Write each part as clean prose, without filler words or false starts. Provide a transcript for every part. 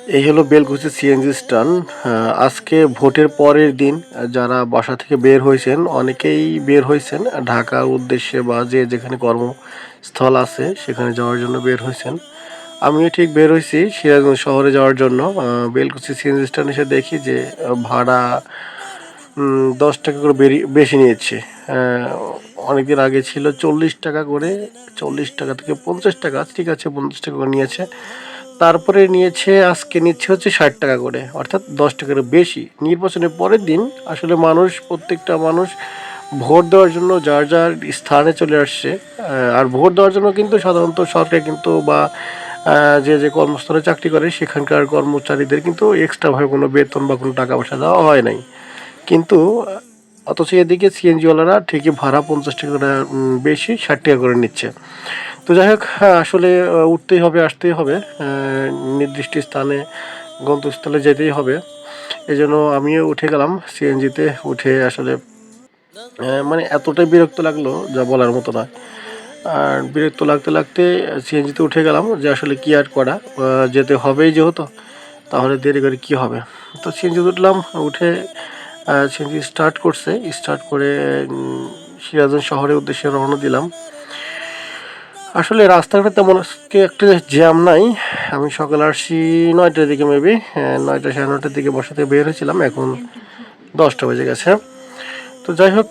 এই হলো Belkuchi CNG stand. আজকে ভোটের পরের দিন যারা বাসা থেকে বের হয়েছেন অনেকেই বের হয়েছেন ঢাকার উদ্দেশ্যে বা যে যেখানে কর্মস্থল আছে সেখানে যাওয়ার জন্য বের হয়েছেন। আমিও ঠিক বের হয়েছি সিরাজগঞ্জ শহরে যাওয়ার জন্য। বেলকুচি সিএনজি স্ট্যান্ড এসে দেখি যে ভাড়া 10 টাকা করে বেশি নিয়েছে। অনেকদিন আগে ছিল 40 টাকা করে, 40 টাকা থেকে 50 টাকা, ঠিক আছে 50 টাকা করে নিয়েছে। তারপরে নিয়েছে আজকে নিচ্ছে হচ্ছে 60 টাকা করে, অর্থাৎ 10 টাকার বেশি। নির্বাচনের পরের দিন আসলে প্রত্যেকটা মানুষ ভোট দেওয়ার জন্য যার যার স্থানে চলে আসছে। আর ভোট দেওয়ার জন্য কিন্তু সাধারণত সরকার কিন্তু বা যে যে কর্মস্থলে চাকরি করে সেখানকার কর্মচারীদের কিন্তু এক্সট্রাভাবে কোনো বেতন বা কোনো টাকা পয়সা দেওয়া হয় নাই। কিন্তু অথচ এদিকে সিএনজিওয়ালারা ঠিকই ভাড়া 50 টাকা করে বেশি 60 টাকা করে নিচ্ছে। তো যাই হোক, আসলে উঠতেই হবে, আসতেই হবে, নির্দিষ্ট স্থানে গন্তব্যস্থলে যেতেই হবে। এই জন্য আমিও উঠে গেলাম সিএনজিতে। উঠে আসলে মানে এতটাই বিরক্ত লাগলো যা বলার মতো না। আর বিরক্ত লাগতে লাগতে সিএনজিতে উঠে গেলাম যে আসলে কী আর করা, যেতে হবেই যেহেতু, তাহলে দেরি করে কী হবে। তো সিএনজিতে উঠলাম, উঠে সিএনজি স্টার্ট করছে, স্টার্ট করে সিরাজগঞ্জ শহরের উদ্দেশ্যে রওনা দিলাম। আসলে রাস্তাঘাটে তেমন আজকে একটা জ্যাম নাই। আমি সকালে আসছি 9টার দিকে, মেবি 9টা 9:30টার দিকে বাসা থেকে বের হয়েছিলাম, এখন 10টা বেজে গেছে। তো যাই হোক,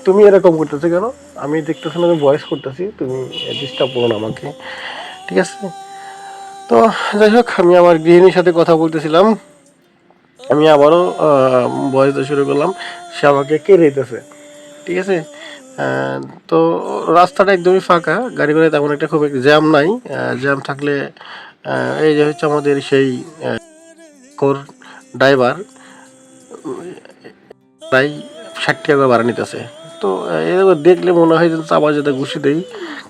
তুমি এরকম করতেছো কেন? আমি দেখতেছি না, আমি ভয়েস করতেছি, তুমি ডিস্টার্ব করো না আমাকে, ঠিক আছে? তো যাই হোক, আমি আমার গৃহিণীর সাথে কথা বলতেছিলাম, আমি আবারও ভয়েস দিয়ে শুরু করলাম, সে আমাকে কেড়ে দিতেছে, ঠিক আছে? আহ, তো রাস্তাটা একদমই ফাঁকা, গাড়ি ঘোড়া তেমন একটা খুব একটা জ্যাম নাই। জ্যাম থাকলে এই যে হচ্ছে আমাদের সেই কোর ড্রাইভার প্রায় 60 টাকা করে ভাড়া নিতেছে। তো এরকম দেখলে মনে হয় যে আবার যাতে ঘুষি দেই,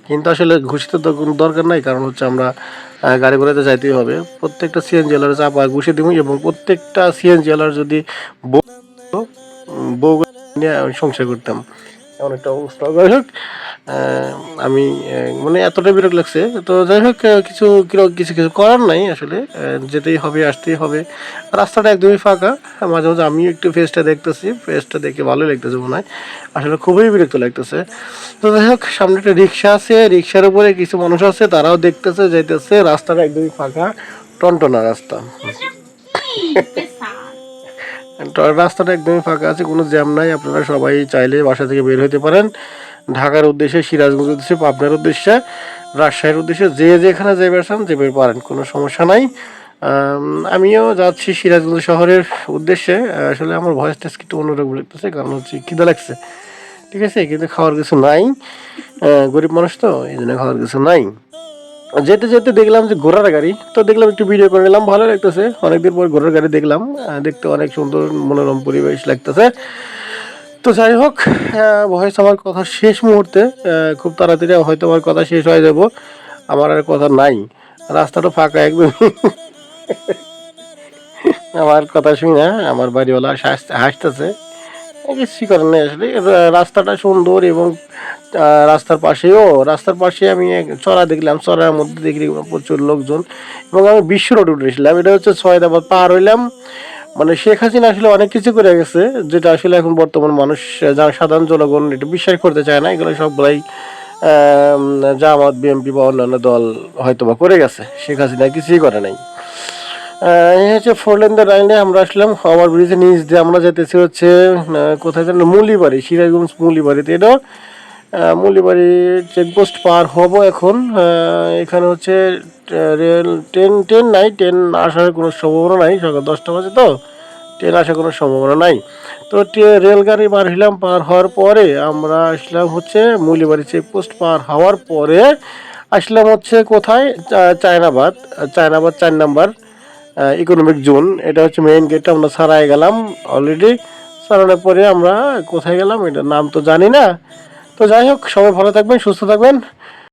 কিন্তু আসলে ঘুষিতে তো কোনো দরকার নাই, কারণ হচ্ছে আমরা গাড়ি ঘোড়াতে যাইতেই হবে। প্রত্যেকটা সিএনজি ওয়ালার চাপা ঘুষি দিব, এবং প্রত্যেকটা সিএনজি ওয়ালার যদি বউ বউ নিয়ে আমি সংসার করতাম, এমন একটা অবস্থা। যাই হোক, আমি মানে এতটা বিরক্ত লাগছে। তো যাই হোক, কিছু কিছু করার নাই আসলে, যেতেই হবে, আসতেই হবে। রাস্তাটা একদমই ফাঁকা। মাঝে মাঝে আমিও একটু ফেসটা দেখতেছি, ফেসটা দেখে ভালোই লাগতেছে মনে হয়, আসলে খুবই বিরক্ত লাগতেছে। তো যাই হোক, সামনে একটা রিক্সা আছে, রিক্সার উপরে কিছু মানুষ আছে, তারাও দেখতেছে যাইতেছে। রাস্তাটা একদমই ফাঁকা, টনটনা রাস্তা। রাস্তাটা একদমই ফাঁকা আছে, কোনো জ্যাম নাই। আপনারা সবাই চাইলে বাসা থেকে বের হতে পারেন ঢাকার উদ্দেশ্যে, সিরাজগঞ্জের উদ্দেশ্যে, পাবনার উদ্দেশ্যে, রাজশাহীর উদ্দেশ্যে, যে যেখানে যেতে যেতে পারেন, কোনো সমস্যা নাই। আমিও যাচ্ছি সিরাজগঞ্জ শহরের উদ্দেশ্যে। আসলে আমার ভয়েসটা একটু অন্যরকম লাগতেছে, কারণ হচ্ছে খিদে লাগছে, ঠিক আছে, কিন্তু খাওয়ার কিছু নাই। গরিব মানুষ তো, এই জন্য খাওয়ার কিছু নাই। যেতে যেতে দেখলাম যে ঘোড়ার গাড়ি, তো দেখলাম একটু ভিডিও করে নিলাম, ভালো লাগতেছে। অনেকদিন পর ঘোড়ার গাড়ি দেখলাম, দেখতে অনেক সুন্দর মনোরম পরিবেশ লাগতেছে। তো যাই হোক, ভয়েস আমার কথা শেষ মুহূর্তে, খুব তাড়াতাড়ি হয়তো আমার কথা শেষ হয়ে যাব, আমার আর কথা নাই। রাস্তাটা ফাঁকা একদম। আমার কথা শুনে আমার বাড়িওয়ালা হাসতেছে। কিছুই করার নেই আসলে, রাস্তাটা সুন্দর, এবং রাস্তার পাশে আমি চড়া দেখলাম, চড়ার মধ্যে দেখি প্রচুর লোকজন, এবং আমি বিশ্ব রোড উঠেছিলাম। এটা হচ্ছে সয়দাবাদ পার হইলাম। মানে শেখ হাসিনা আসলে অনেক কিছু করে গেছে, যেটা আসলে এখন বর্তমান মানুষ, যারা সাধারণ জনগণ এটা বিশ্বাস করতে চায় না। এগুলো সবগুলাই জামাত, বিএনপি বা অন্যান্য দল হয়তো বা করে গেছে, শেখ হাসিনা কিছুই করে নাই। এই হচ্ছে 4 লেন লাইনে আমরা আসলাম, ওভার ব্রিজের নিচ দিয়ে আমরা যেতেছি হচ্ছে কোথায় যেন, মুলিবাড়ি, সিরাজগঞ্জ মুলিবাড়িতে। এটা মুলিবাড়ি চেকপোস্ট পার হব এখন। এখানে হচ্ছে রেল, ট্রেন ট্রেন নাই, ট্রেন আসার কোনো সম্ভাবনা নাই, সকাল 10টা বাজে তো ট্রেন আসার কোনো সম্ভাবনা নাই। তো রেলগাড়ি পার হইলাম, পার হওয়ার পরে আমরা আসলাম হচ্ছে মুলিবাড়ি চেকপোস্ট পার হওয়ার পরে আসলাম হচ্ছে কোথায়, চায়নাবাদ। চায়নাবাদ 4 নাম্বার ইকোনমিক জোন, এটা হচ্ছে মেইন গেট। আমরা ছাড়াই গেলাম অলরেডি। ছাড়ানোর পরে আমরা কোথায় গেলাম, এটার নাম তো জানি না। তো যাই হোক, সবাই ভালো থাকবেন, সুস্থ থাকবেন।